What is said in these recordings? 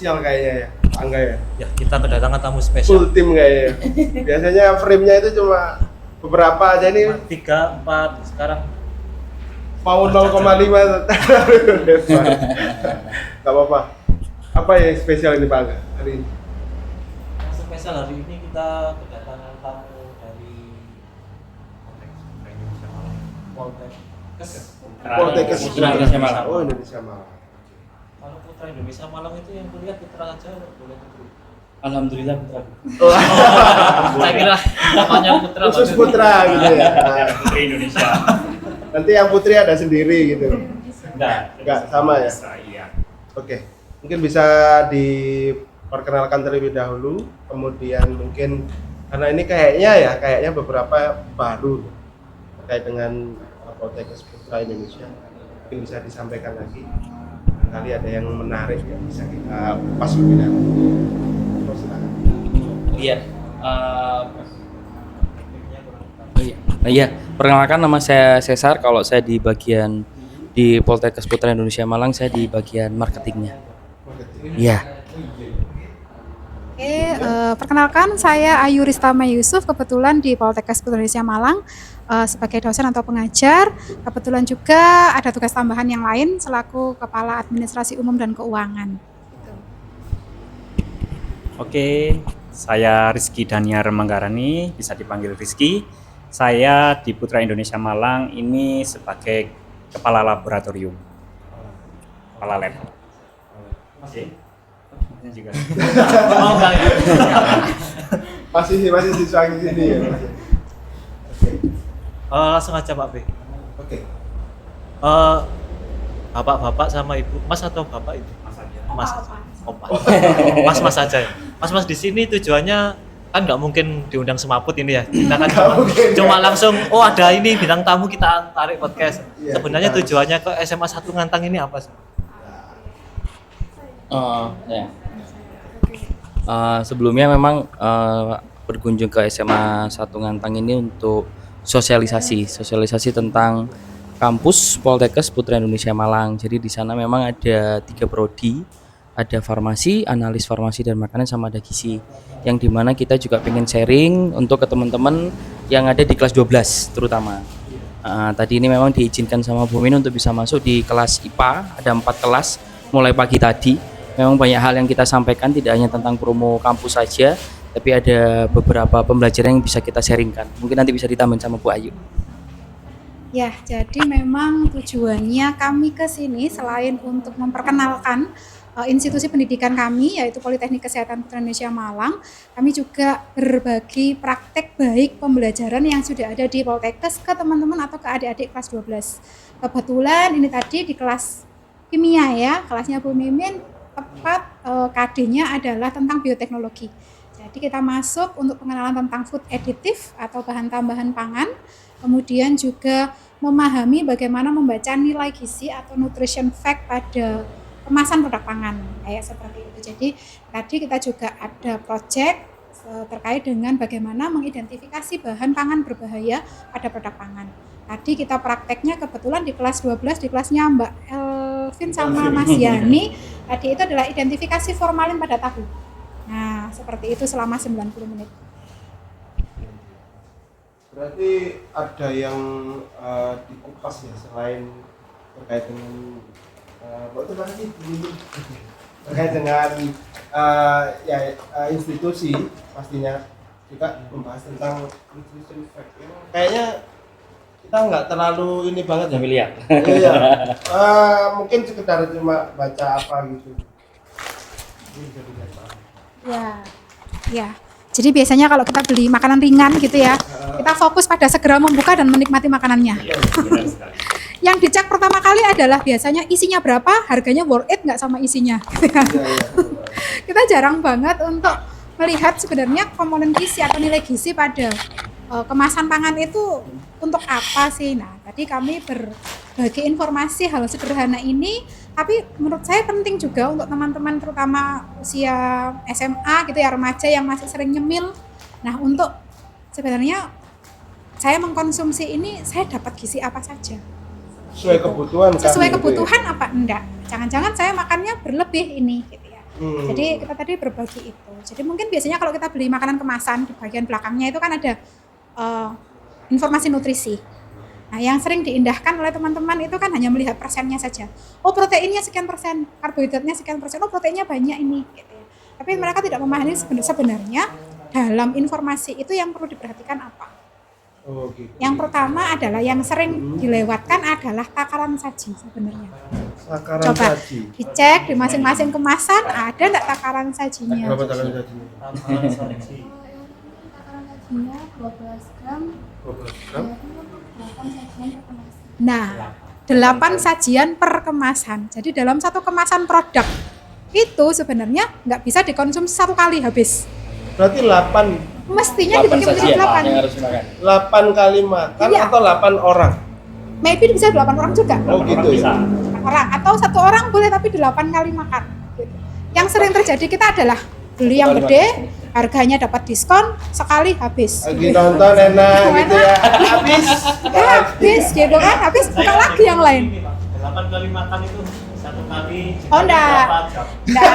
spesial kayaknya ya, Angga ya. Ya, kita kedatangan tamu spesial. Full tim kayaknya. Biasanya frame-nya itu cuma beberapa aja nih. 3, 4, sekarang Mau 0,5. Gak apa-apa. Apa yang spesial ini Pak Angga hari ini? yang spesial hari ini kita kedatangan tamu dari Poltekkes Putra Indonesia Malang. Oh, Indonesia Malang. Kalau Putra Indonesia Malang itu yang kuliah putra aja boleh putri. Alhamdulillah putra. Saya kira namanya putra. Khusus putra gitu ya. Putri Indonesia. Nanti yang putri ada sendiri gitu. Enggak sama ya. Iya. Oke. Mungkin bisa diperkenalkan terlebih dahulu, kemudian mungkin karena ini kayaknya beberapa baru terkait dengan Poltekkes Putra Indonesia. Mungkin bisa disampaikan lagi. Kali ada yang menarik yang bisa kita pas lebih dahulu. Terus silakan. Iya. Iya, perkenalkan nama saya Cesar. Kalau saya di bagian di Poltekkes Putra Indonesia Malang, saya di bagian marketingnya. Iya. Oke, perkenalkan saya Ayu Ristama Yusuf, kebetulan di Poltekkes Putra Indonesia Malang sebagai dosen atau pengajar. Kebetulan juga ada tugas tambahan yang lain selaku Kepala Administrasi Umum dan Keuangan. Oke, saya Rizky Daniar Manggarani, bisa dipanggil Rizky. Saya di Putra Indonesia Malang ini sebagai Kepala Laboratorium, Kepala Lab. Oke. Ini juga. Oh, enggak ya. Masih siswa di sini ya. Mas? Langsung aja Pak B. Oke. Bapak-bapak sama ibu, Mas atau Bapak itu? Mas. Opa. Mas aja ya. Mas di sini tujuannya kan nggak mungkin diundang semaput ini ya. Kita kan cuma langsung ada ini bintang tamu kita tarik podcast. Iya, Sebenarnya kita tujuannya ke SMA 1 Ngantang ini apa sih? Ya. Sebelumnya memang berkunjung ke SMA 1 Ngantang ini untuk sosialisasi tentang kampus Poltekkes Putra Indonesia Malang. Jadi di sana memang ada 3 prodi, ada farmasi, analis farmasi dan makanan, sama ada gizi. Yang dimana kita juga pengen sharing untuk ke teman-teman yang ada di kelas 12 terutama. Tadi ini memang diizinkan sama Bu Min untuk bisa masuk di kelas IPA, ada 4 kelas mulai pagi tadi. Memang banyak hal yang kita sampaikan, tidak hanya tentang promo kampus saja, tapi ada beberapa pembelajaran yang bisa kita sharingkan. Mungkin nanti bisa ditambahin sama Bu Ayu. Ya, jadi memang tujuannya kami ke sini selain untuk memperkenalkan institusi pendidikan kami, yaitu Politeknik Kesehatan Putra Indonesia Malang, kami juga berbagi praktek baik pembelajaran yang sudah ada di Poltekkes ke teman-teman atau ke adik-adik kelas 12. Kebetulan ini tadi di kelas kimia ya, kelasnya Bu Mimin, tepat KD-nya adalah tentang bioteknologi. Jadi kita masuk untuk pengenalan tentang food additive atau bahan tambahan pangan, kemudian juga memahami bagaimana membaca nilai gizi atau nutrition fact pada kemasan produk pangan, kayak seperti itu. Jadi tadi kita juga ada project terkait dengan bagaimana mengidentifikasi bahan pangan berbahaya pada produk pangan. Tadi kita prakteknya kebetulan di kelas 12, di kelasnya Mbak Elvin sama Mas Yani, tadi itu adalah identifikasi formalin pada tahu. Nah, seperti itu selama 90 menit. Berarti ada yang dikupas ya selain terkait dengan terkait dengan institusi, pastinya juga membahas tentang nutrition fact. Kayaknya kita nggak terlalu ini banget ya, Familiar. Iya. Mungkin sekedar cuma baca apa gitu. Ya. Jadi biasanya kalau kita beli makanan ringan gitu ya, kita fokus pada segera membuka dan menikmati makanannya. Yang dicek pertama kali adalah biasanya isinya berapa, harganya worth it nggak sama isinya. Kita jarang banget untuk melihat sebenarnya komponen gizi atau nilai gizi pada kemasan pangan itu untuk apa sih. Nah, tadi kami berbagi informasi hal sederhana ini, tapi menurut saya penting juga untuk teman-teman terutama usia SMA gitu ya, remaja yang masih sering nyemil. Nah, untuk sebenarnya saya mengkonsumsi ini, saya dapat gizi apa saja. Sesuai kebutuhan kan? Sesuai gitu kebutuhan ya? apa enggak? Jangan-jangan saya makannya berlebih ini gitu ya. Jadi kita tadi berbagi itu. Jadi mungkin biasanya kalau kita beli makanan kemasan di bagian belakangnya itu kan ada informasi nutrisi. Nah, yang sering diindahkan oleh teman-teman itu kan hanya melihat persennya saja. Oh, proteinnya sekian persen, karbohidratnya sekian persen, oh proteinnya banyak ini. Gitu ya. Tapi mereka tidak memahami sebenarnya dalam informasi itu yang perlu diperhatikan apa. Oh, gitu. Yang pertama adalah yang sering dilewatkan adalah takaran saji sebenarnya. Takaran Coba saji. dicek di masing-masing kemasan ada enggak takaran sajinya. Berapa takaran sajinya? Takaran sajinya 12 gram. 12 gram. 8 sajian per kemasan. Nah, 8 sajian per kemasan. Jadi dalam satu kemasan produk itu sebenarnya nggak bisa dikonsumsi satu kali habis. Berarti 8 Mestinya 8 dibagi menjadi sajian 8. yang harus dimakan. 8 kali makan Iya. atau 8 orang? Maybe bisa 8 orang juga. Oh gitu ya. 8 orang atau 1 orang boleh tapi 8 kali makan. Gitu. Yang sering terjadi kita adalah beli yang gede, harganya dapat diskon, sekali habis. Lagi nonton enak gitu ya. Habis. Habis gitu kan, habis buka lagi yang lain. 8 kali makan itu 1 kali. Oh enggak. Enggak.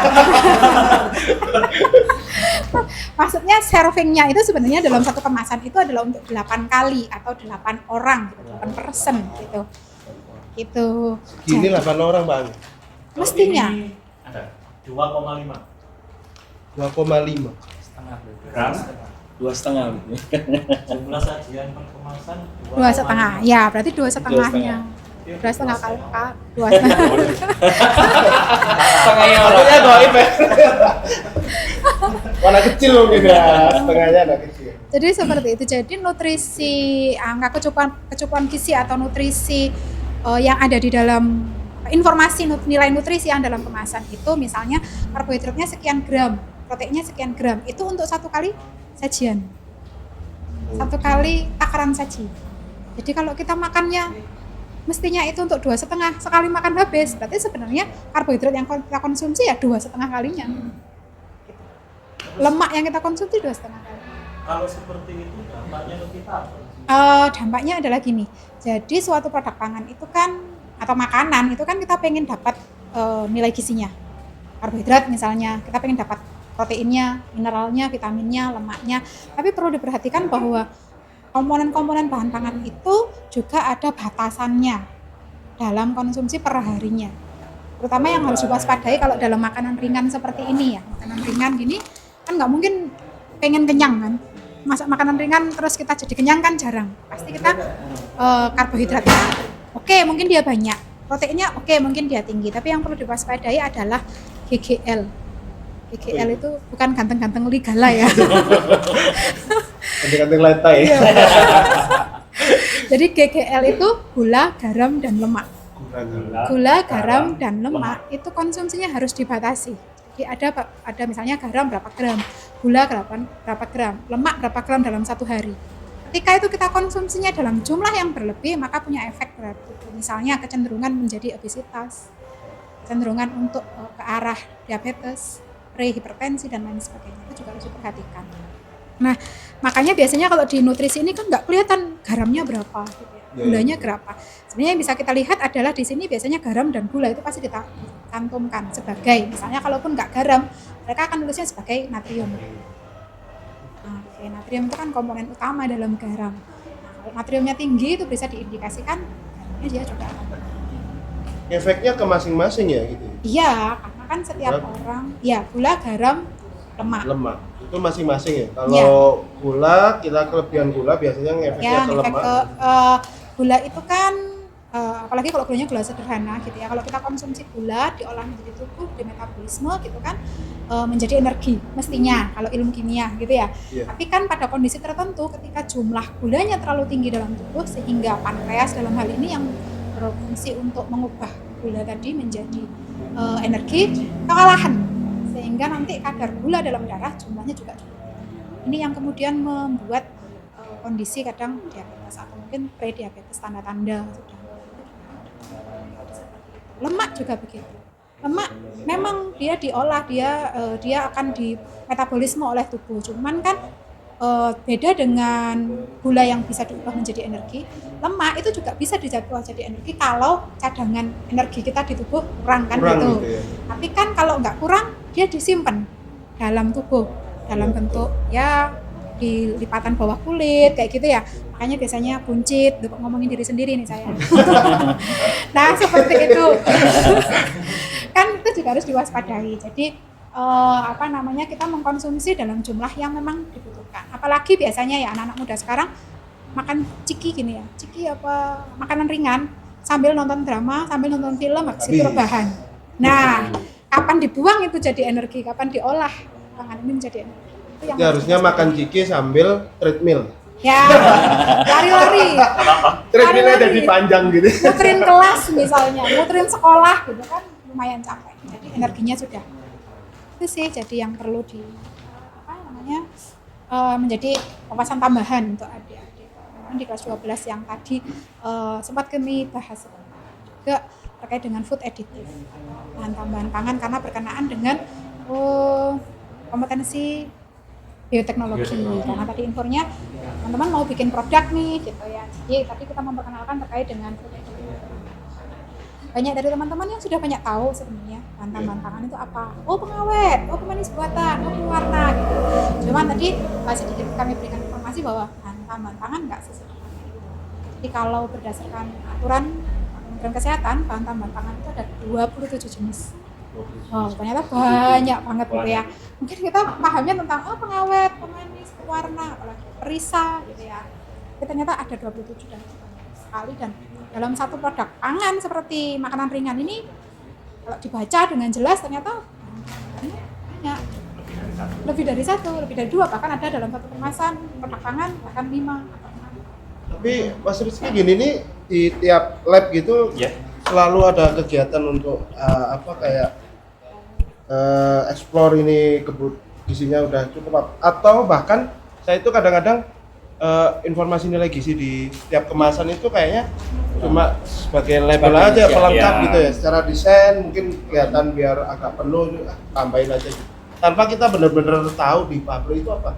Maksudnya servingnya itu sebenarnya dalam satu kemasan itu adalah untuk 8 kali atau 8 orang gitu, 8 person gitu. Gitu. Gini 8 orang, Bang. Mestinya. Ada 2,5 2,5. gram. 2,5. Jumlah sajian per kemasan 2,5. Ya, berarti 2,5-nya. 2,5 kali 2,5. Setengahnya orang. Maksudnya goib ya. Warna kecil mungkin ya. Setengahnya anak kecil. Jadi seperti itu. Jadi nutrisi angka kecukupan gizi atau nutrisi yang ada di dalam informasi nilai nutrisi yang dalam kemasan itu misalnya karbohidratnya sekian gram, proteinnya sekian gram. Itu untuk 1 kali sajian. 1 kali takaran saji. Jadi kalau kita makannya mestinya itu untuk 2,5 sekali makan habis. Berarti sebenarnya karbohidrat yang kita konsumsi ya 2,5 kalinya. Gitu. Lemak yang kita konsumsi 2,5 kali. Kalau seperti itu dampaknya ke kita apa? Dampaknya adalah gini. Jadi suatu produk pangan itu kan atau makanan itu kan kita pengen dapat nilai gizinya. Karbohidrat misalnya, kita pengen dapat proteinnya, mineralnya, vitaminnya, lemaknya. Tapi perlu diperhatikan bahwa komponen-komponen bahan pangan itu juga ada batasannya dalam konsumsi per harinya. Terutama yang harus diwaspadai kalau dalam makanan ringan seperti ini ya. Makanan ringan gini kan nggak mungkin pengen kenyang kan. Masak makanan ringan terus kita jadi kenyang kan jarang. Pasti kita karbohidratnya oke, mungkin dia banyak. Proteinnya oke, mungkin dia tinggi. Tapi yang perlu diwaspadai adalah GGL. GGL itu bukan ganteng-ganteng ligala ya. Ganti-ganti letai. Jadi GGL itu gula, garam, dan lemak. Gula, garam, dan lemak itu konsumsinya harus dibatasi. Jadi ada misalnya garam berapa gram, gula berapa gram, lemak berapa gram dalam 1 hari. Ketika itu kita konsumsinya dalam jumlah yang berlebih, maka punya efek terhadap tubuh. Misalnya kecenderungan menjadi obesitas, kecenderungan untuk ke arah diabetes, prehipertensi, dan lain sebagainya. Itu juga harus diperhatikan. Nah, makanya biasanya kalau di nutrisi ini kan nggak kelihatan garamnya berapa, gitu ya. Gulanya berapa. Sebenarnya yang bisa kita lihat adalah di sini biasanya garam dan gula itu pasti dicantumkan sebagai, misalnya kalaupun nggak garam, mereka akan tulisnya sebagai natrium. Nah, natrium itu kan komponen utama dalam garam. Nah, kalau natriumnya tinggi itu bisa diindikasikan garamnya dia juga akan. Efeknya ke masing-masing ya gitu. Iya, karena kan setiap orang, ya gula, garam, lemak. Itu masing-masing ya. Kalau gula, kita kelebihan gula biasanya efeknya ke lemak. Gula itu kan apalagi kalau gulanya gula sederhana gitu ya. Kalau kita konsumsi gula diolah menjadi tubuh, di metabolisme gitu kan menjadi energi mestinya kalau ilmu kimia gitu ya. Yeah. Tapi kan pada kondisi tertentu ketika jumlah gulanya terlalu tinggi dalam tubuh sehingga pankreas dalam hal ini yang berfungsi untuk mengubah gula tadi menjadi energi kewalahan, sehingga nanti kadar gula dalam darah jumlahnya juga cukup. Ini yang kemudian membuat kondisi kadang diabetes atau mungkin prediabetes, tanda-tanda sudah. Lemak juga begitu. Lemak memang dia diolah, dia akan di metabolisme oleh tubuh. Cuman kan beda dengan gula yang bisa diubah menjadi energi, lemak itu juga bisa diubah jadi energi kalau cadangan energi kita di tubuh kurang kan gitu. ya. Tapi kan kalau nggak kurang, dia disimpan dalam tubuh dalam bentuk ya di lipatan bawah kulit kayak gitu ya. Makanya biasanya buncit, ngomongin diri sendiri nih saya. Nah seperti itu. Kan itu juga harus diwaspadai. Jadi kita mengkonsumsi dalam jumlah yang memang dibutuhkan. Apalagi biasanya ya anak-anak muda sekarang makan ciki gini ya, ciki apa makanan ringan sambil nonton drama, sambil nonton film, habis itu rebahan. Nah, kapan dibuang itu jadi energi, kapan diolah pangan ini menjadi energi. Itu yang Ya, harusnya makan ciki sambil treadmill. Ya, lari-lari. Treadmillnya Lari-lari. jadi panjang gitu. Muterin kelas misalnya, muterin sekolah gitu kan lumayan capek. Jadi energinya sudah itu sih jadi yang perlu menjadi wawasan tambahan untuk adik-adik. Di kelas 12 yang tadi sempat kami bahas juga terkait dengan food additive, bahan tambahan pangan karena berkenaan dengan kompetensi bioteknologi. Karena tadi infonya teman-teman mau bikin produk nih gitu ya. Jadi tadi kita memperkenalkan terkait dengan food additive. Banyak dari teman-teman yang sudah banyak tahu sebenarnya bahan pangan itu apa. Oh pengawet, oh pemanis buatan, oh pewarna gitu. Cuman tadi sedikit kami berikan informasi bahwa bahan pangan nggak sesederhana itu. Jadi kalau berdasarkan aturan Kementerian Kesehatan, bahan tambahan pangan itu ada 27 jenis. Wow, ternyata banyak banget gitu ya. Mungkin kita pahamnya tentang pengawet, pemanis, pewarna, apalagi perisa gitu ya. Tapi ternyata ada 27 dan sekali dan dalam satu produk pangan seperti makanan ringan ini kalau dibaca dengan jelas ternyata banyak, lebih dari satu, lebih dari dua, bahkan ada dalam satu kemasan produk pangan bahkan 5 atau 6. Tapi Mas Rizky gini nih di tiap lab gitu selalu ada kegiatan untuk explore ini gizinya udah cukup atau bahkan saya itu kadang-kadang informasi nilai gizi di tiap kemasan itu kayaknya cuma sebagai label aja pelengkap gitu ya, secara desain mungkin kelihatan biar agak penuh tambahin aja gitu. Tanpa kita benar-benar tahu di pabrik itu apa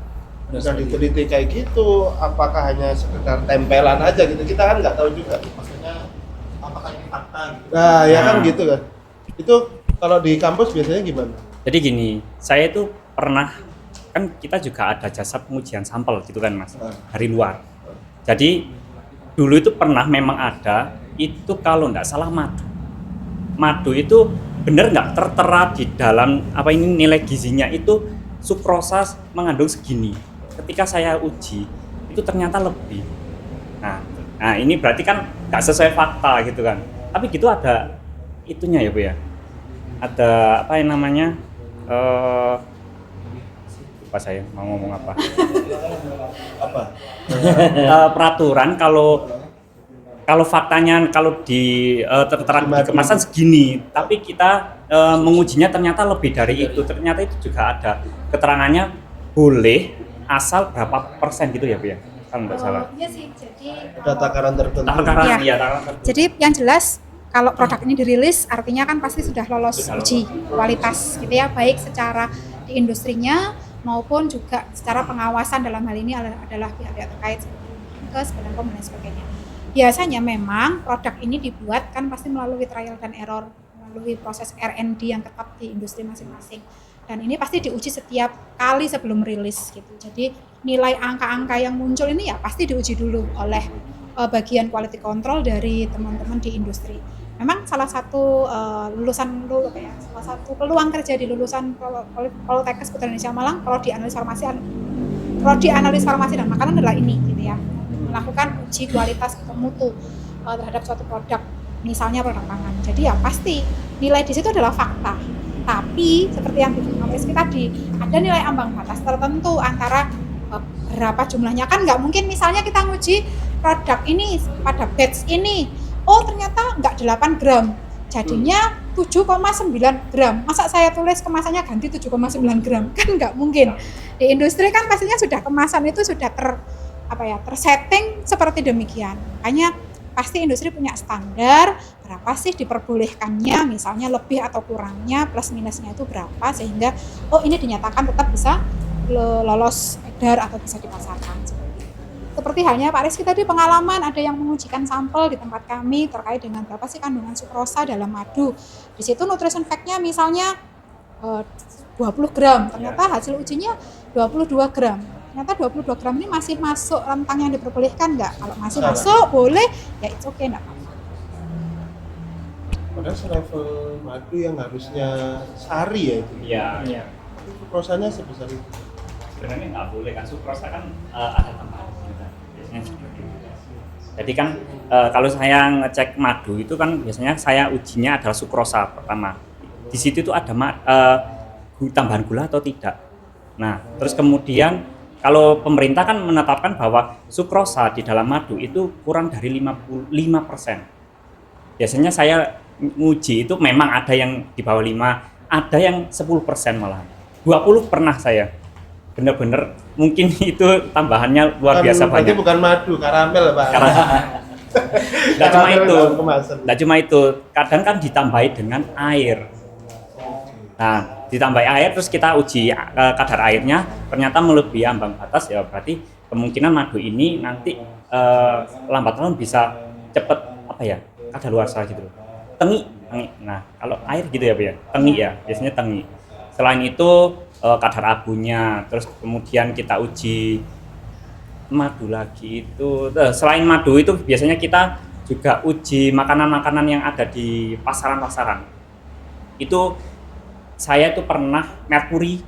udah diteliti kayak gitu, apakah hanya sekedar tempelan aja gitu, kita kan nggak tahu juga maksudnya apakah ini fakta gitu. Nah ya kan gitu kan, itu kalau di kampus biasanya gimana? Jadi gini, saya itu pernah, kan kita juga ada jasa pengujian sampel gitu kan Mas, dari luar. Jadi dulu itu pernah memang ada, itu kalau nggak salah madu itu benar nggak tertera di dalam nilai gizinya itu sukrosa mengandung segini. Ketika saya uji itu ternyata lebih. Nah ini berarti kan nggak sesuai fakta gitu kan. Tapi gitu ada itunya ya Bu ya. Ada lupa saya mau ngomong apa. Peraturan kalau faktanya kalau tertera di kemasan segini, tapi kita mengujinya ternyata lebih dari itu. Ternyata itu juga ada keterangannya boleh asal berapa persen gitu ya Bu ya, kalau nggak salah. Iya sih, jadi Ada takaran tertentu. Takaran Iya. takaran tertentu. Jadi yang jelas kalau produk ini dirilis artinya kan pasti sudah lolos uji kualitas gitu ya, baik secara di industrinya maupun juga secara pengawasan dalam hal ini adalah pihak-pihak terkait seperti Kemenkes, Badan POM dan sebagainya. Biasanya memang produk ini dibuat kan pasti melalui trial dan error, melalui proses R&D yang ketat di industri masing-masing. Dan ini pasti diuji setiap kali sebelum rilis gitu. Jadi nilai angka-angka yang muncul ini ya pasti diuji dulu oleh bagian quality control dari teman-teman di industri. Memang salah satu salah satu peluang kerja di lulusan Poltekkes Putra Indonesia Malang, prodi analis farmasi dan makanan adalah ini gitu ya. Melakukan uji kualitas atau mutu terhadap suatu produk, misalnya produk pangan. Jadi ya pasti nilai di situ adalah fakta. Tapi seperti yang dibilang Rizky tadi, ada nilai ambang batas tertentu antara berapa jumlahnya, kan nggak mungkin misalnya kita nguji produk ini pada batch ini, oh ternyata nggak 8 gram, jadinya 7,9 gram. Masa saya tulis kemasannya ganti 7,9 gram? Kan nggak mungkin. Di industri kan pastinya sudah kemasan itu sudah tersetting seperti demikian. Makanya pasti industri punya standar berapa sih diperbolehkannya, misalnya lebih atau kurangnya, plus minusnya itu berapa, sehingga oh ini dinyatakan tetap bisa lolos edar atau bisa dipasarkan. Seperti halnya Pak Rizky tadi pengalaman ada yang mengujikan sampel di tempat kami terkait dengan berapa sih kandungan sukrosa dalam madu. Di situ nutrition fact-nya misalnya 20 gram, ternyata hasil ujinya 22 gram. Ternyata 22 gram ini masih masuk rentang yang diperbolehkan nggak? Kalau masih masuk boleh, ya it's okay, nggak apa-apa. Padahal selevel madu yang harusnya sari ya itu. Iya. Sukrosanya sebesar itu. Sebenarnya nggak boleh kan, sukrosa kan ada tambahan. Biasanya seperti itu. Jadi kan kalau saya ngecek madu itu kan biasanya saya ujinya adalah sukrosa pertama. Di situ itu ada tambahan gula atau tidak. Nah, terus kemudian kalau pemerintah kan menetapkan bahwa sukrosa di dalam madu itu kurang dari 55%. Biasanya saya nguji itu memang ada yang di bawah 5, ada yang 10% malah. 20 pernah saya. Bener-bener mungkin itu tambahannya luar biasa Berarti banyak. bukan madu, karamel Pak. Nggak cuma Karamel itu, dalam kemasan. nggak cuma itu. Kadang kan ditambahi dengan air. Nah, ditambahi air terus kita uji kadar airnya, ternyata melebihi ambang batas, ya berarti kemungkinan madu ini nanti lambat laun bisa cepet kadaluarsa gitu loh. Tengi. Nah, kalau air gitu ya Pak ya, tengi ya, biasanya tengi. Selain itu kadar abunya, terus kemudian kita uji madu lagi itu. Selain madu itu biasanya kita juga uji makanan-makanan yang ada di pasaran-pasaran. Itu saya tuh pernah merkuri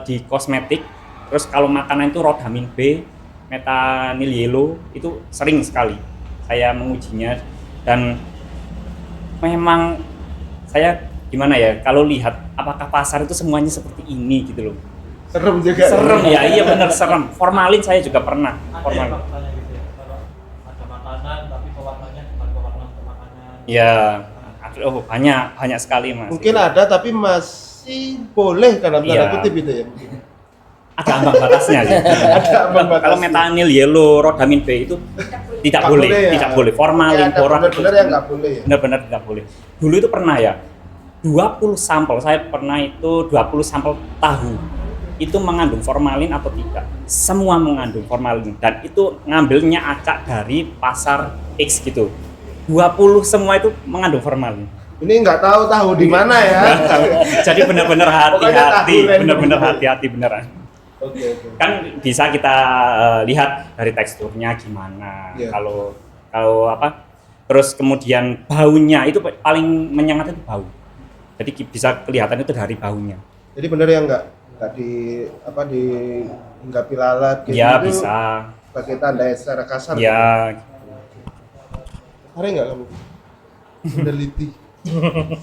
di kosmetik. Terus kalau makanan itu rodamin B, metanil yellow itu sering sekali saya mengujinya, dan memang saya gimana ya, kalau lihat apakah pasar itu semuanya seperti ini gitu loh. Serem juga. Serem ya, iya benar serem. Formalin saya juga pernah. Formalin. Faktanya gitu ya, kalau ada makanan tapi pewarnanya bukan pewarna untuk makanan. Ya, banyak sekali Mas. Mungkin ada tapi masih boleh dalam tanda Iya. kutip itu ya. Ada ambang batasnya sih. Ada ambang batasnya. Kalau metanil yellow, rodamin B itu tidak Nggak boleh, boleh ya? tidak boleh. Formalin, Ya, ada boron benar-benar yang nggak boleh ya. Benar-benar tidak boleh. Dulu itu pernah ya, 20 sampel, saya pernah itu 20 sampel tahu itu mengandung formalin atau tidak. Semua mengandung formalin, dan itu ngambilnya acak dari pasar X gitu. 20 semua itu mengandung formalin. Ini nggak tahu di mana ya. Jadi benar-benar Pokoknya hati-hati, tahu, benar-benar random. hati-hati beneran. Oke. Kan bisa kita lihat dari teksturnya gimana. Iya. Kalau terus kemudian baunya itu paling menyengat itu bau. Jadi bisa kelihatan itu dari baunya. Jadi benar ya nggak hinggapi lalat gitu. Ya itu bisa. Pakai tanda secara kasar. Ya Hari nggak kamu meneliti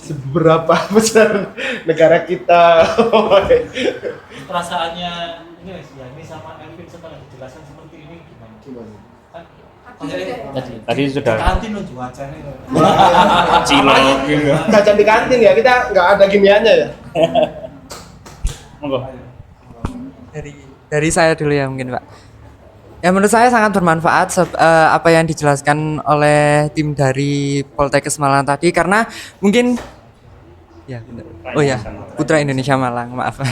seberapa besar negara kita? Perasaannya ini Mas, ya, ini sama Elvin setelah dijelaskan seperti ini gimana? Gimana? Kan tadi sudah kantin loh cuacanya. cilok gitu. Jajan di kantin ya, kita nggak ada giniannya ya. Monggo. Dari saya dulu ya mungkin Pak. Ya menurut saya sangat bermanfaat apa yang dijelaskan oleh tim dari Poltekkes Malang tadi, karena mungkin ya benar. Oh ya, Putra Indonesia Malang, maaf.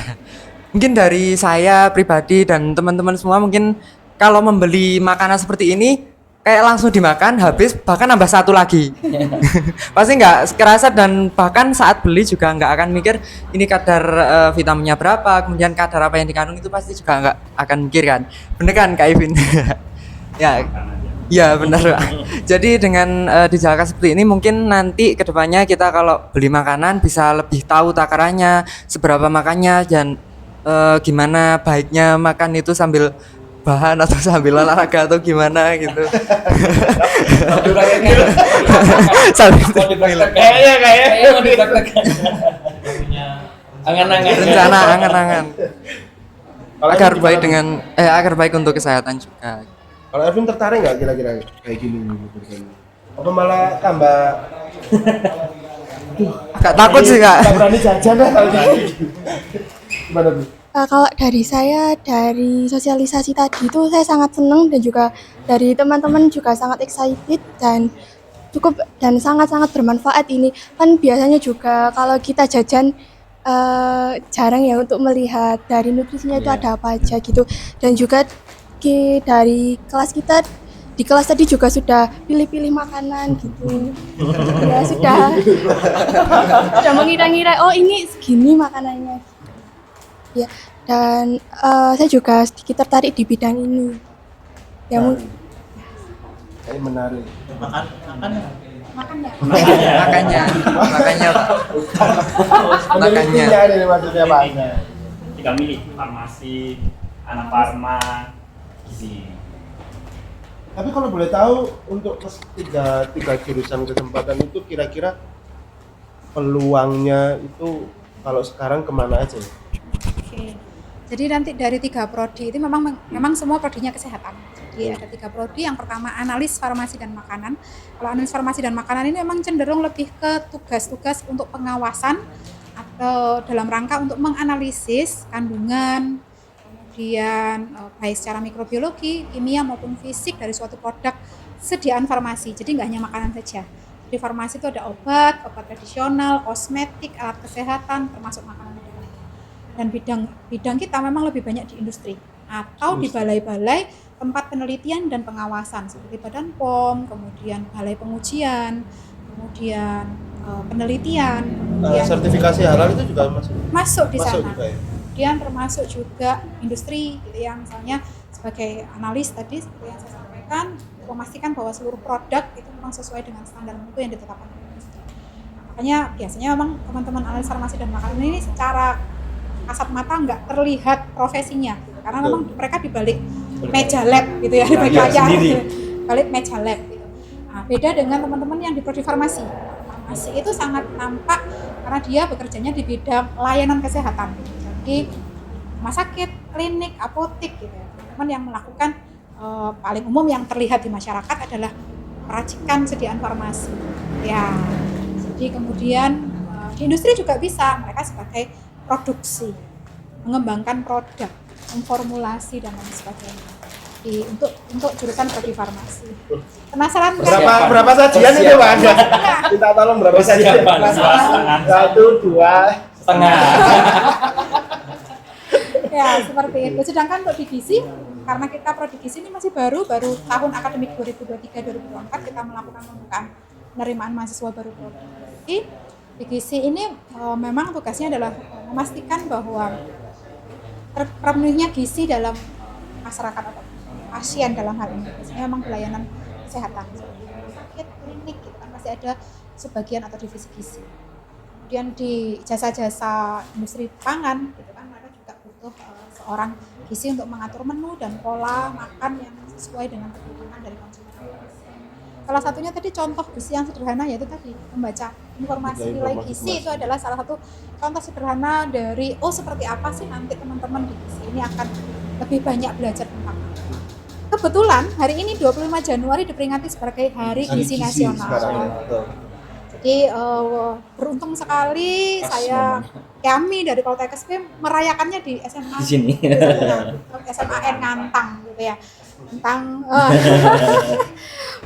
Mungkin dari saya pribadi dan teman-teman semua mungkin kalau membeli makanan seperti ini kayak langsung dimakan habis, bahkan nambah satu lagi. Pasti nggak kerasa, dan bahkan saat beli juga nggak akan mikir ini kadar vitaminnya berapa, kemudian kadar apa yang dikandung, itu pasti juga nggak akan mikir kan. Bener kan Kak Ivin? Ya benar Pak. Jadi dengan dijalankan seperti ini, mungkin nanti kedepannya kita kalau beli makanan bisa lebih tahu takarannya, seberapa makannya, dan gimana baiknya makan itu sambil bahan atau sambil olahraga atau gimana gitu. Sambil Kayaknya. Angan-angan. rencana angan-angan agar baik agar baik untuk kesehatan juga. Kalau Ervin tertarik nggak kira-kira kayak gini? Apa malah tambah? Agak takut sih Kak. Nggak berani jajan lah kalau gini. Gimana tuh? Kalau dari saya, dari sosialisasi tadi itu saya sangat senang, dan juga dari teman-teman juga sangat excited dan sangat-sangat bermanfaat ini. Kan biasanya juga kalau kita jajan jarang ya untuk melihat dari nutrisinya itu ada apa aja gitu. Dan juga dari kelas kita di kelas tadi juga sudah pilih-pilih makanan gitu. Ya sudah mengira-ngira oh ini segini makanannya. Ya, dan saya juga sedikit tertarik di bidang ini. Ya mungkin Ini menarik. Makannya. Makanya Penelitinya ini maksudnya Pak. Tinggal milih farmasi, anak farma, gizi. Tapi kalau boleh tahu untuk tiga jurusan kesempatan itu kira-kira peluangnya itu kalau sekarang kemana aja? Oke. Jadi nanti dari 3 prodi itu memang semua prodinya kesehatan. Jadi ada 3 prodi. Yang pertama analis farmasi dan makanan. Kalau analis farmasi dan makanan ini memang cenderung lebih ke tugas-tugas untuk pengawasan atau dalam rangka untuk menganalisis kandungan, kemudian baik secara mikrobiologi, kimia maupun fisik dari suatu produk sediaan farmasi. Jadi nggak hanya makanan saja. Di farmasi itu ada obat tradisional, kosmetik, alat kesehatan, termasuk makanan. Dan bidang kita memang lebih banyak di industri atau di balai-balai tempat penelitian dan pengawasan seperti Badan POM, kemudian balai pengujian, kemudian penelitian, kemudian Sertifikasi halal itu juga masuk di sana. juga ya? Kemudian termasuk juga industri gitu ya, misalnya sebagai analis tadi seperti yang saya sampaikan, memastikan bahwa seluruh produk itu memang sesuai dengan standar mutu yang ditetapkan oleh industri. Makanya biasanya memang teman-teman analis farmasi dan makanan ini secara kasat mata nggak terlihat profesinya gitu. Karena memang mereka di balik meja lab gitu ya, di balik meja lab gitu. Nah, beda dengan teman-teman yang di prodi farmasi. Farmasi itu sangat nampak karena dia bekerjanya di bidang layanan kesehatan. Jadi rumah sakit, klinik, apotek gitu ya. Teman-teman yang melakukan paling umum yang terlihat di masyarakat adalah peracikan sediaan farmasi. Ya. Jadi kemudian di industri juga bisa mereka sebagai produksi, mengembangkan produk, memformulasi dan lain sebagainya. Untuk jurusan prodi farmasi. Penasaran kan? Berapa sajian itu Pak? Kita tolong berapa sajian? 1, 2, Setengah. Ya, seperti itu. Sedangkan untuk di gizi, karena kita prodi gizi ini masih baru tahun akademik 2023-2024 kita melakukan pembukaan penerimaan mahasiswa baru prodi gizi. Di gizi ini memang tugasnya adalah memastikan bahwa terpenuhinya gizi dalam masyarakat atau pasien dalam hal ini. Biasanya memang pelayanan kesehatan seperti rumah sakit, klinik gitu kan masih ada sebagian atau divisi gizi. Kemudian di jasa-jasa industri pangan gitu kan mereka juga butuh seorang gizi untuk mengatur menu dan pola makan yang sesuai dengan kebutuhan dari konsumen. Salah satunya tadi contoh gizi yang sederhana yaitu tadi membaca informasi nilai gizi itu adalah salah satu contoh sederhana dari seperti apa sih nanti teman-teman di gizi ini akan lebih banyak belajar tentang apa. Kebetulan hari ini 25 Januari diperingati sebagai Hari Gizi Nasional. Jadi beruntung sekali kami dari Poltekkes merayakannya di SMA Di sini. SMAN Ngantang gitu ya. Tentang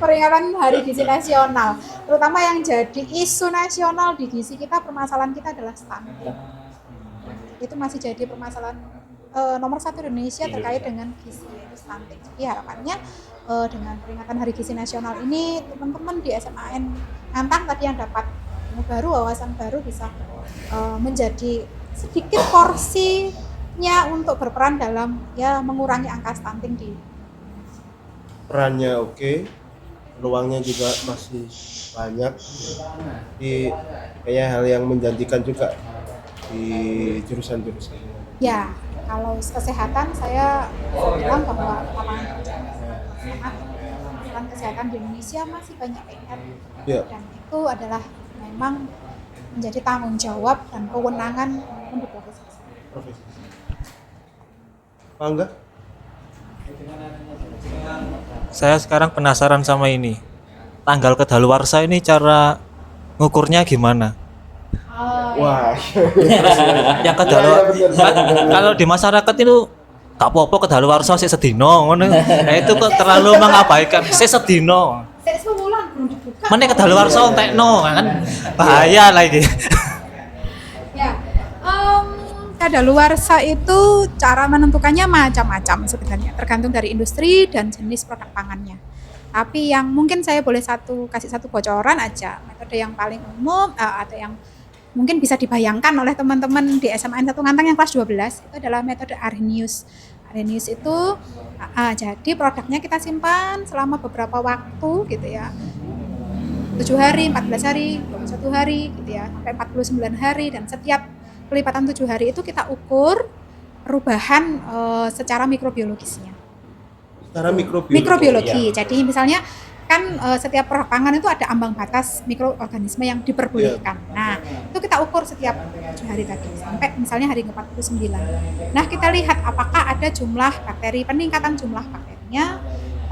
peringatan Hari Gizi Nasional, terutama yang jadi isu nasional di gizi kita, permasalahan kita adalah stunting. Itu masih jadi permasalahan nomor 1 Indonesia terkait dengan gizi, yaitu stunting. Jadi harapannya dengan peringatan Hari Gizi Nasional ini, teman-teman di SMAN Ngantang tadi yang dapat ilmu baru, wawasan baru bisa menjadi sedikit porsinya untuk berperan dalam mengurangi angka stunting di perannya oke, peluangnya juga masih banyak. Di kayaknya hal yang menjanjikan juga di jurusan-jurusan. Ya, kalau kesehatan saya bilang bahwa lapangan kesehatan di Indonesia masih banyak PR. Ya. Dan itu adalah memang menjadi tanggung jawab dan kewenangan untuk profesi. Pak Angga? Saya sekarang penasaran sama ini. Tanggal kedaluarsa ini cara ngukurnya gimana? Wah. Yang kedaluarsa kalau di masyarakat itu gak apa-apa kedaluarsa sik sedino ngono. Nah, itu kok terlalu mengabaikan sik sedino. Sik sebulan belum dibuka. Meneh kedaluarsa entekno kan bahaya lagi. Ya, Kadaluarsa itu cara menentukannya macam-macam sebenarnya, tergantung dari industri dan jenis produk pangannya. Tapi yang mungkin saya boleh kasih satu bocoran aja, metode yang paling umum atau yang mungkin bisa dibayangkan oleh teman-teman di SMA 1 Ngantang yang kelas 12 itu adalah metode Arrhenius. Arrhenius itu jadi produknya kita simpan selama beberapa waktu gitu ya. 7 hari, 14 hari, 21 hari gitu ya, sampai 49 hari, dan setiap pelipatan 7 hari itu kita ukur perubahan secara mikrobiologisnya. Secara mikrobiologi. Mikrobiologi. Jadi misalnya kan setiap produk pangan itu ada ambang batas mikroorganisme yang diperbolehkan. Nah, itu kita ukur setiap 7 hari tadi sampai misalnya hari ke-49. Nah, kita lihat apakah ada jumlah bakteri, peningkatan jumlah bakterinya,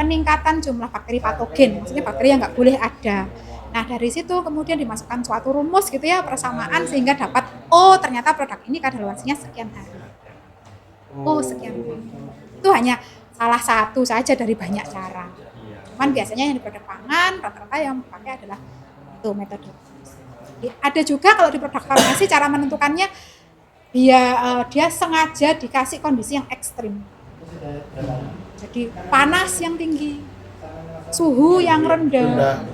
peningkatan jumlah bakteri patogen, maksudnya bakteri yang nggak boleh ada. Nah, dari situ kemudian dimasukkan suatu rumus gitu ya, persamaan, sehingga dapat ternyata produk ini kadaluarsanya sekian hari. Sekian hari. Itu hanya salah satu saja dari banyak cara. Cuman biasanya yang di produk pangan rata-rata yang pakai adalah itu metode. Ada juga kalau di produk farmasi cara menentukannya dia sengaja dikasih kondisi yang ekstrim. Jadi panas yang tinggi, suhu yang rendah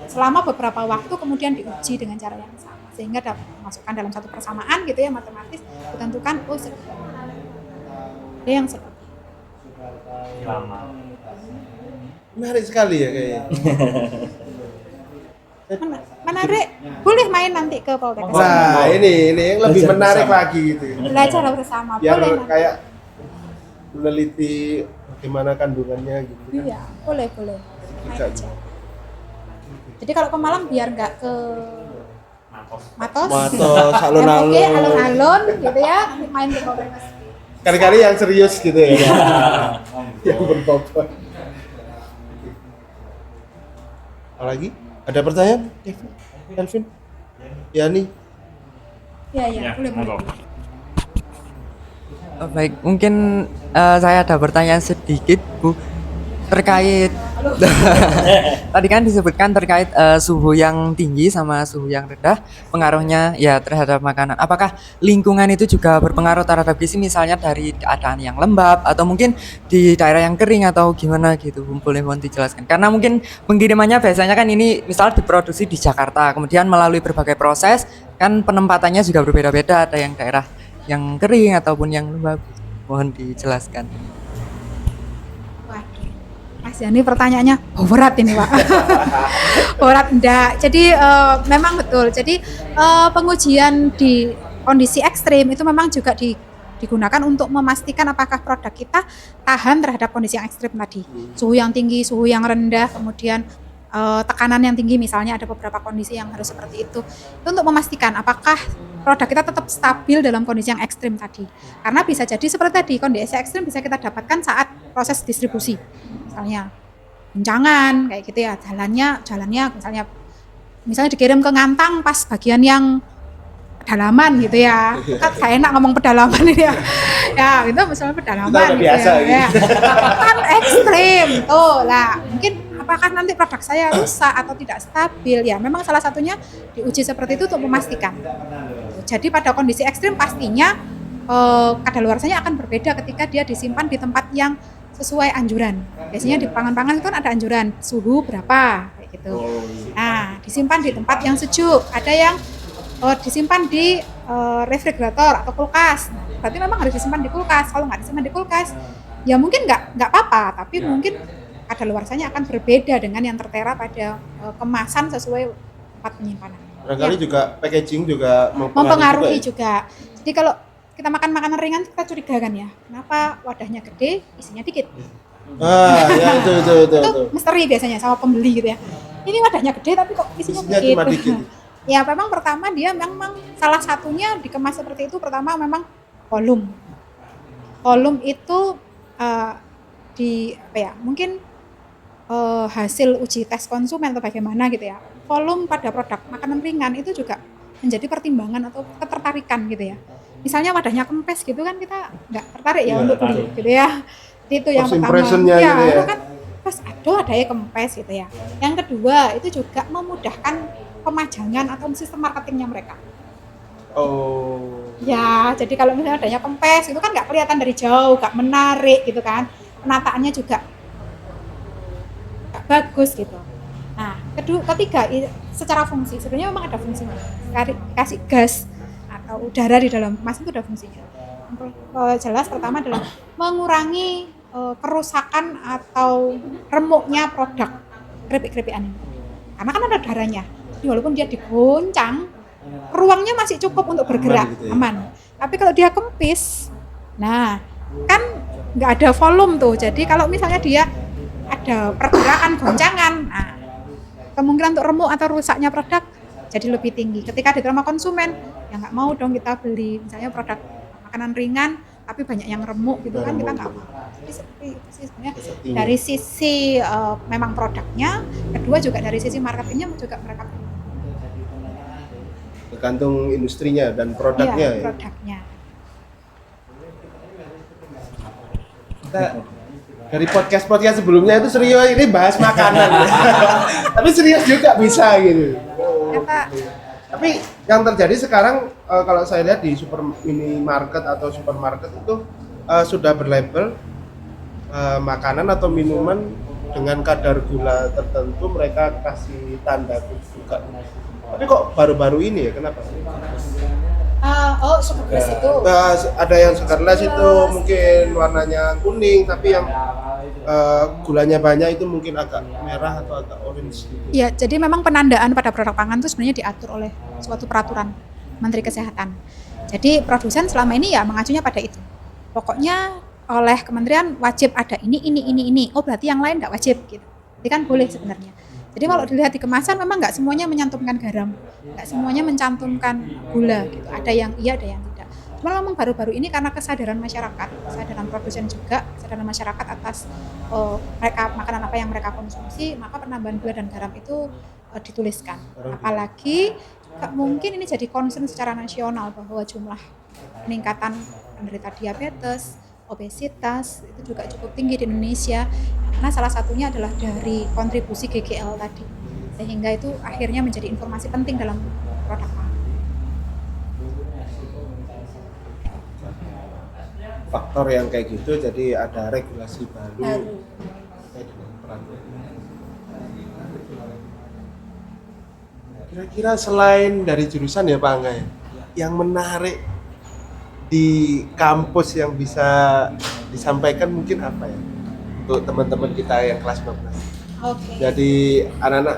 selama beberapa waktu, kemudian diuji dengan cara yang sama sehingga dapat dimasukkan dalam satu persamaan gitu ya, matematis ditentukan ada yang seperti Lama. Menarik sekali ya kayaknya. menarik. Boleh main nanti ke Poltekkes. Nah, ini yang lebih menarik lagi gitu. Belajar bersama. Biar Boleh nanti. kayak meneliti bagaimana kandungannya gitu kan. Iya, boleh. Main Bisa. aja. Jadi kalau ke Malang biar nggak ke Matos, alun-alun. MUK, alun-alun gitu ya, nanti main ke Poltekkes. Kali-kali yang serius gitu ya. Yang berbobot. Apalagi? Ada pertanyaan? Elvin? Yani? Iya, boleh. Baik, mungkin saya ada pertanyaan sedikit, Bu, terkait tadi kan disebutkan terkait suhu yang tinggi sama suhu yang rendah pengaruhnya ya terhadap makanan. Apakah lingkungan itu juga berpengaruh terhadap gizi, misalnya dari keadaan yang lembab atau mungkin di daerah yang kering atau gimana gitu? Boleh mohon dijelaskan. Karena mungkin pengirimannya biasanya kan ini misal diproduksi di Jakarta, kemudian melalui berbagai proses kan penempatannya juga berbeda-beda, ada yang daerah yang kering ataupun yang lembab. Mohon dijelaskan. Mas Yani pertanyaannya berat ini Pak. Berat enggak. Jadi memang betul. Jadi pengujian di kondisi ekstrim itu memang juga digunakan untuk memastikan apakah produk kita tahan terhadap kondisi yang ekstrim tadi. Suhu yang tinggi, suhu yang rendah, kemudian tekanan yang tinggi, misalnya ada beberapa kondisi yang harus seperti itu. Itu untuk memastikan apakah produk kita tetap stabil dalam kondisi yang ekstrim tadi. Karena bisa jadi seperti tadi, kondisi ekstrim bisa kita dapatkan saat proses distribusi. Misalnya guncangan kayak gitu ya, jalannya misalnya dikirim ke Ngantang pas bagian yang pedalaman gitu ya. Kan gak enak ngomong pedalaman ini ya. Ya, itu misalnya pedalaman gitu biasa, ya. Kan ekstrim tuh lah. Mungkin apakah nanti produk saya rusak atau tidak stabil ya, memang salah satunya diuji seperti itu untuk memastikan. Jadi pada kondisi ekstrim pastinya kadaluarsanya akan berbeda ketika dia disimpan di tempat yang sesuai anjuran. Biasanya di pangan-pangan itu kan ada anjuran suhu berapa kayak gitu. Nah, disimpan di tempat yang sejuk. Ada yang disimpan di refrigerator atau kulkas. Berarti memang harus disimpan di kulkas. Kalau nggak disimpan di kulkas, ya mungkin nggak apa-apa, tapi mungkin kadaluarsanya akan berbeda dengan yang tertera pada kemasan sesuai tempat penyimpanan. Barangkali juga packaging juga mempengaruhi juga. Jadi kalau kita makan makanan ringan kita curiga kan ya, kenapa wadahnya gede, isinya dikit. Ya itu. Misteri biasanya sama pembeli gitu ya. Ini wadahnya gede tapi kok isinya dikit. Cuma dikit. Ya memang pertama dia memang salah satunya dikemas seperti itu, pertama memang volume. Volume itu mungkin hasil uji tes konsumen atau bagaimana gitu ya. Volume pada produk makanan ringan itu juga menjadi pertimbangan atau ketertarikan gitu ya. Misalnya wadahnya kempes gitu kan kita nggak tertarik ya untuk beli gitu ya. Itu yang pertama. Impressionnya gitu ya. Itu kan pas wadahnya kempes gitu ya. Yang kedua itu juga memudahkan pemajangan atau sistem marketingnya mereka. Ya, jadi kalau misalnya adanya kempes itu kan nggak kelihatan dari jauh, nggak menarik gitu kan. Penataannya juga nggak bagus gitu. Nah, ketiga secara fungsi sebenarnya memang ada fungsinya. Kasih gas atau udara di dalam kemas itu ada fungsinya. Jelas pertama adalah mengurangi kerusakan atau remuknya produk keripik-keripikan ini. Karena kan ada udaranya. Jadi walaupun dia digoncang, ruangnya masih cukup untuk bergerak, Aman gitu ya? aman. Tapi kalau dia kempis, nah kan nggak ada volume tuh. Jadi kalau misalnya dia ada pergerakan goncangan, nah kemungkinan untuk remuk atau rusaknya produk jadi lebih tinggi. Ketika diterima konsumen, ya nggak mau dong kita beli misalnya produk makanan ringan tapi banyak yang remuk gitu kan, kita nggak mau. Jadi seperti itu sih sebenarnya dari sisi memang produknya, kedua juga dari sisi marketingnya juga mereka Tergantung industrinya dan produknya ya. produknya. Kita dari podcast sebelumnya itu serius, ini bahas makanan ya. Tapi serius juga bisa gitu. Ya, Pak. Tapi yang terjadi sekarang kalau saya lihat di minimarket atau supermarket itu sudah berlabel makanan atau minuman dengan kadar gula tertentu, mereka kasih tanda juga. Tapi kok baru-baru ini ya, kenapa? Sugarless itu. Ada yang sugarless itu mungkin warnanya kuning, tapi yang gulanya banyak itu mungkin agak merah atau agak orange gitu. Ya, jadi memang penandaan pada produk pangan itu sebenarnya diatur oleh suatu peraturan Menteri Kesehatan. Jadi produsen selama ini ya mengacunya pada itu. Pokoknya oleh kementerian wajib ada ini. Oh berarti yang lain nggak wajib gitu. Jadi kan boleh sebenarnya. Jadi kalau dilihat di kemasan memang nggak semuanya mencantumkan garam, nggak semuanya mencantumkan gula gitu. Ada yang iya, ada yang tidak. Cuma memang baru-baru ini karena kesadaran masyarakat, kesadaran produsen juga, kesadaran masyarakat atas mereka makanan apa yang mereka konsumsi, maka penambahan gula dan garam itu dituliskan. Apalagi mungkin ini jadi concern secara nasional bahwa jumlah peningkatan penderita diabetes, obesitas itu juga cukup tinggi di Indonesia. Karena salah satunya adalah dari kontribusi GGL tadi, sehingga itu akhirnya menjadi informasi penting dalam produk pangan. Faktor yang kayak gitu, jadi ada regulasi baru. Kira-kira selain dari jurusan ya Pak Angga ya, yang menarik di kampus yang bisa disampaikan mungkin apa ya untuk teman-teman kita yang kelas 12? Oke. Jadi anak-anak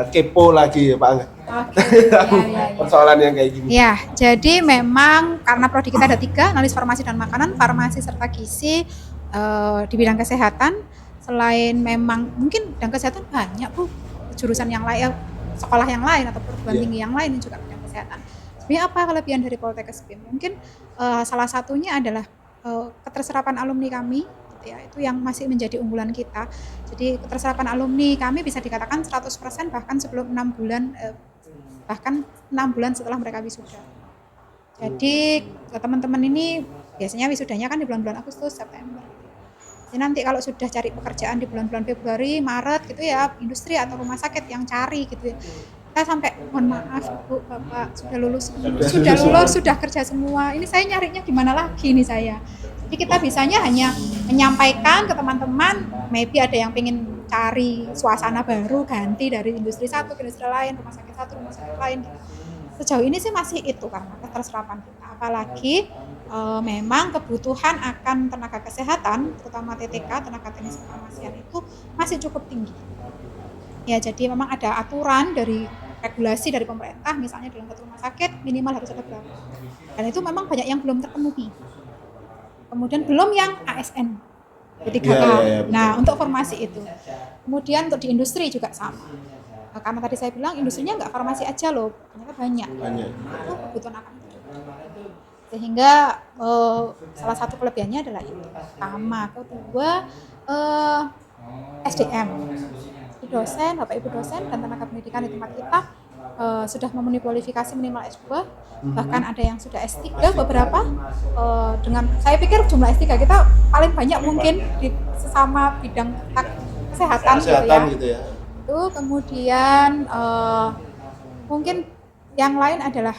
kepo lagi ya Pak Angga. Oke. Ya. Persoalan yang kayak gini. Ya, jadi memang karena prodi kita ada 3, analis farmasi dan makanan, farmasi serta gizi di bidang kesehatan. Selain memang mungkin bidang kesehatan banyak Bu jurusan yang lain, sekolah yang lain atau perguruan tinggi yang lain yang juga bidang kesehatan. Sebenarnya apa kelebihan dari Poltekkes BIM? Mungkin salah satunya adalah keterserapan alumni kami, gitu ya, itu yang masih menjadi unggulan kita. Jadi keterserapan alumni kami bisa dikatakan 100% bahkan sebelum 6 bulan, bahkan 6 bulan setelah mereka wisuda. Jadi teman-teman ini biasanya wisudanya kan di bulan-bulan Agustus, September. Jadi nanti kalau sudah cari pekerjaan di bulan-bulan Februari, Maret gitu ya, industri atau rumah sakit yang cari gitu ya. Kita sampai mohon maaf Bu, Bapak sudah lulus, sudah kerja semua. Ini saya nyarinya gimana lagi nih saya. Jadi kita bisanya hanya menyampaikan ke teman-teman, maybe ada yang pengen cari suasana baru, ganti dari industri satu ke industri lain, rumah sakit satu, rumah sakit lain gitu. Sejauh ini sih masih itu karena keterserapan kita. Apalagi memang kebutuhan akan tenaga kesehatan, terutama TTK, tenaga teknis kefarmasian itu masih cukup tinggi. Ya, jadi memang ada aturan dari regulasi dari pemerintah, misalnya dalam satu rumah sakit minimal harus ada berapa. Dan itu memang banyak yang belum terpenuhi. Kemudian belum yang ASN, B3K. Ya, nah, untuk formasi itu. Kemudian untuk di industri juga sama. Karena tadi saya bilang industrinya nggak farmasi aja loh, ternyata banyak. Itu kebutuhan akan itu. Sehingga salah satu kelebihannya adalah itu. Pertama, kedua SDM. Dosen, Bapak Ibu dosen dan tenaga pendidikan di tempat kita sudah memenuhi kualifikasi minimal S2, bahkan ada yang sudah S3 beberapa. Dengan saya pikir jumlah S3 kita paling banyak mungkin di sesama bidang kesehatan gitu ya. Itu kemudian mungkin yang lain adalah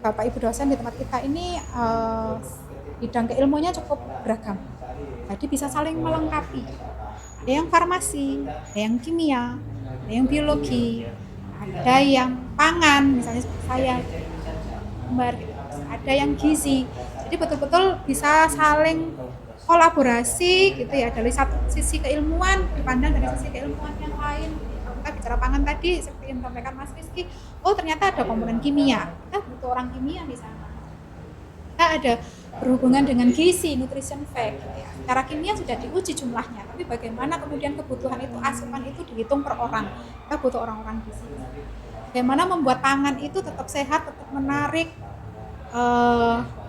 Bapak Ibu dosen di tempat kita ini bidang keilmuannya cukup beragam. Jadi bisa saling melengkapi. Ada yang farmasi, ada yang kimia, ada yang biologi, ada yang pangan, misalnya seperti saya, ada yang gizi. Jadi betul-betul bisa saling kolaborasi gitu ya, dari satu sisi keilmuan dipandang dari sisi keilmuan yang lain. Kalau kita bicara pangan tadi seperti yang disampaikan Mas Rizky, oh ternyata ada komponen kimia, kita butuh orang kimia di sana. Kita ada berhubungan dengan gizi, nutrition fact gitu ya. Secara kimia sudah diuji jumlahnya, tapi bagaimana kemudian kebutuhan itu, asupan itu dihitung per orang. Kita butuh orang-orang gizi. Bagaimana membuat pangan itu tetap sehat, tetap menarik,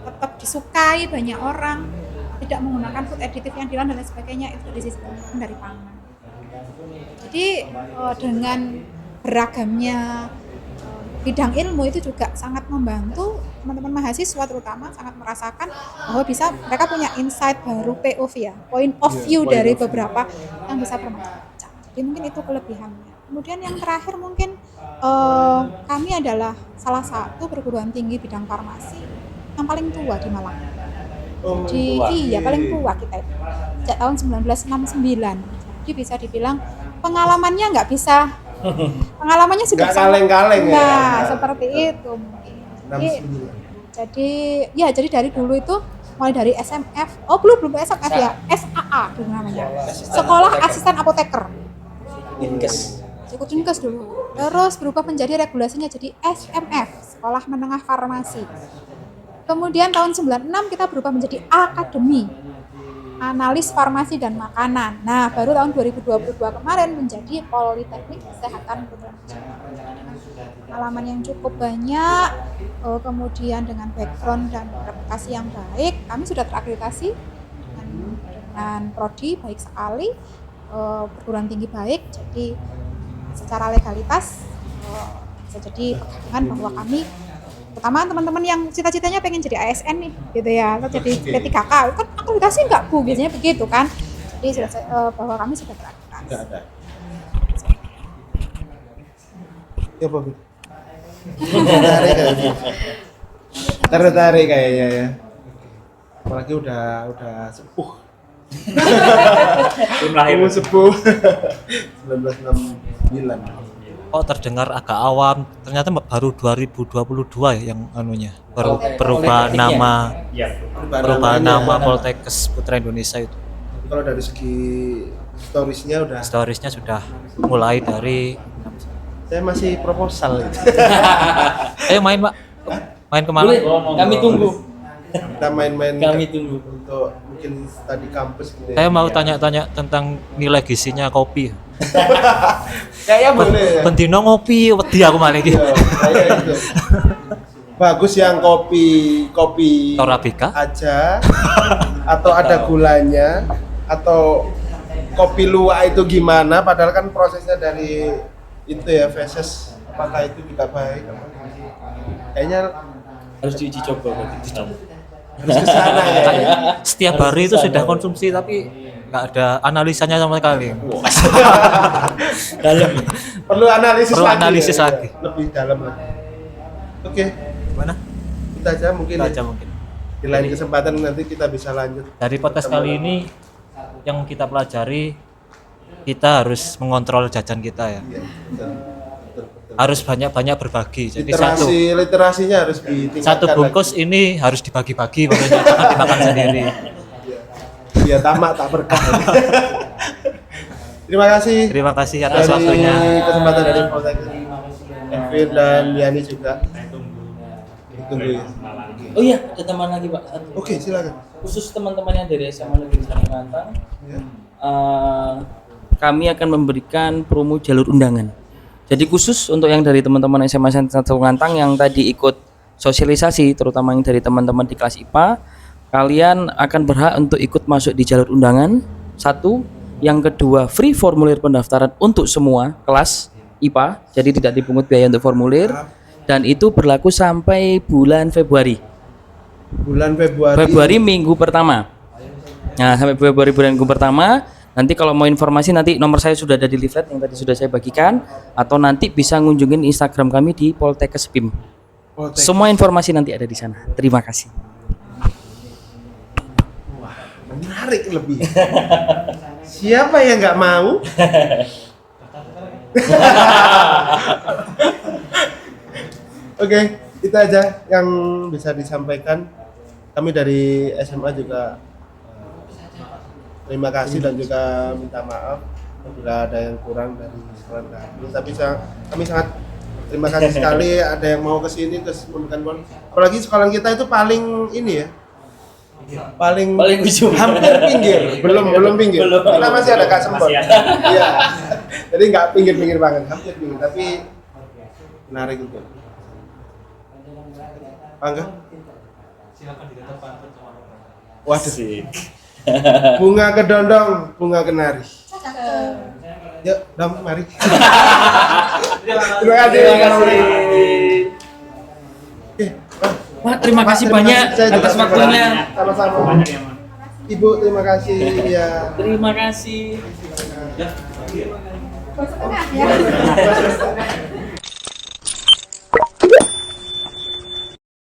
tetap disukai banyak orang, tidak menggunakan food additive yang dilarang dan lain sebagainya, itu dari sisi dari pangan. Jadi dengan beragamnya bidang ilmu itu juga sangat membantu teman-teman mahasiswa terutama sangat merasakan bahwa bisa mereka punya insight baru, POV ya, point of view dari beberapa yang bisa bermacam-macam. Jadi mungkin itu kelebihannya. Kemudian yang terakhir mungkin kami adalah salah satu perguruan tinggi bidang farmasi yang paling tua di Malang. Jadi paling tua kita itu sejak tahun 1969. Jadi bisa dibilang pengalamannya nggak bisa, pengalamannya sudah kaleng-kaleng ya. Nah, seperti itu mungkin. Jadi dari dulu itu mulai dari SMF, belum SMF ya, SAA dulu namanya. Sekolah Asisten Apoteker. Ikut Dinkes dulu. Terus berubah menjadi regulasinya jadi SMF, Sekolah Menengah Farmasi. Kemudian tahun 96 kita berubah menjadi Akademi Analis Farmasi dan Makanan. Nah, baru tahun 2022 kemarin menjadi Politeknik Kesehatan Putra Indonesia. Pengalaman yang cukup banyak, kemudian dengan background dan reputasi yang baik, kami sudah terakreditasi dengan prodi baik sekali, perguruan tinggi baik. Jadi secara legalitas bisa jadi pegangan bahwa kami, terutama teman-teman yang cita-citanya pengen jadi ASN nih gitu ya, atau jadi P3K, kan akreditasi enggak Bu, biasanya begitu kan. Jadi sudah bahwa kami sudah terakreditasi. Enggak ada. Ya Pak. Tertarik kayaknya ya. Apalagi udah sepuh. Umur sepuh. 1969. Oh, terdengar agak awam. Ternyata baru 2022 ya yang anunya. Perubahan nama. Perubahan nama Poltekkes Putra Indonesia itu. Kalau dari segi Storiesnya sudah mulai dari saya masih proposal gitu. Ayo main Pak. Main ke Malang. Kami tunggu. Kita main-main Kami tunggu. untuk mungkin tadi kampus gitu. Saya mau tanya-tanya tentang nilai gizinya kopi. Kayaknya boleh ya. Bendino ngopi, wedi aku malah iki. Iya, kayak gitu. Bagus yang kopi Torabika aja atau ada gulanya atau kopi luwak itu gimana, padahal kan prosesnya dari itu ya, feses, apakah itu juga baik? Kayaknya Harus diuji coba berarti. harus ke sana ya. setiap hari itu sudah konsumsi tapi nggak ada analisanya sama sekali. Dalam. Perlu analisis Analisis ya. lagi. Lebih dalam lagi. Oke, Gimana? kita aja mungkin Kita ya. aja mungkin. Di lain kesempatan nanti kita bisa lanjut. Dari podcast kali ini yang kita pelajari, kita harus mengontrol jajan kita ya. Iya, betul. Harus banyak-banyak berbagi. Jadi Literasinya harus ditingkatkan. satu bungkus lagi. ini harus dibagi-bagi, maksudnya jangan dimakan sendiri. Iya, tamak tak berkah. Terima kasih. Terima kasih atas Dari waktunya. kesempatan dari Poltekkes, Evin dan Yani juga. Tunggu ya. Oh iya, ada teman lagi Pak. Satu. Oke, silakan. Khusus teman-teman yang dari SMA Negeri 1 Ngantang, Ya. kami akan memberikan promo jalur undangan. Jadi khusus untuk yang dari teman-teman SMA 1 Ngantang yang tadi ikut sosialisasi, terutama yang dari teman-teman di kelas IPA, kalian akan berhak untuk ikut masuk di jalur undangan. Satu, yang kedua free formulir pendaftaran untuk semua kelas IPA, jadi tidak dipungut biaya untuk formulir, dan itu berlaku sampai bulan Februari. Bulan Februari. Februari minggu pertama. Nah, sampai Februari minggu pertama. Nanti kalau mau informasi nanti nomor saya sudah ada di leaflet yang tadi sudah saya bagikan, atau nanti bisa ngunjungin Instagram kami di Poltekkes PIM. Poltekkes. Semua informasi nanti ada di sana. Terima kasih. Menarik lebih. Siapa yang nggak mau? Oke, itu aja yang bisa disampaikan. Kami dari SMA juga terima kasih dan juga minta maaf apabila ada yang kurang dari sekolah kami. Tapi kami sangat terima kasih sekali ada yang mau ke sini terus memberikan bola. Apalagi sekolah kita itu paling ini ya. Paling ujung. hampir pinggir, belum pinggir. Kita masih ada Kak Sempot. Iya. Jadi nggak pinggir-pinggir banget, hampir pinggir, tapi menarik juga. Bangga? Silakan dikatakan pantun sama Waduh. Bunga kedondong, bunga kenari. Yuk, dong, mari. Terima kasih. Pak, terima kasih banyak atas waktunya. Sama-sama. Ibu, terima kasih ya. Terima kasih. Setengah ya.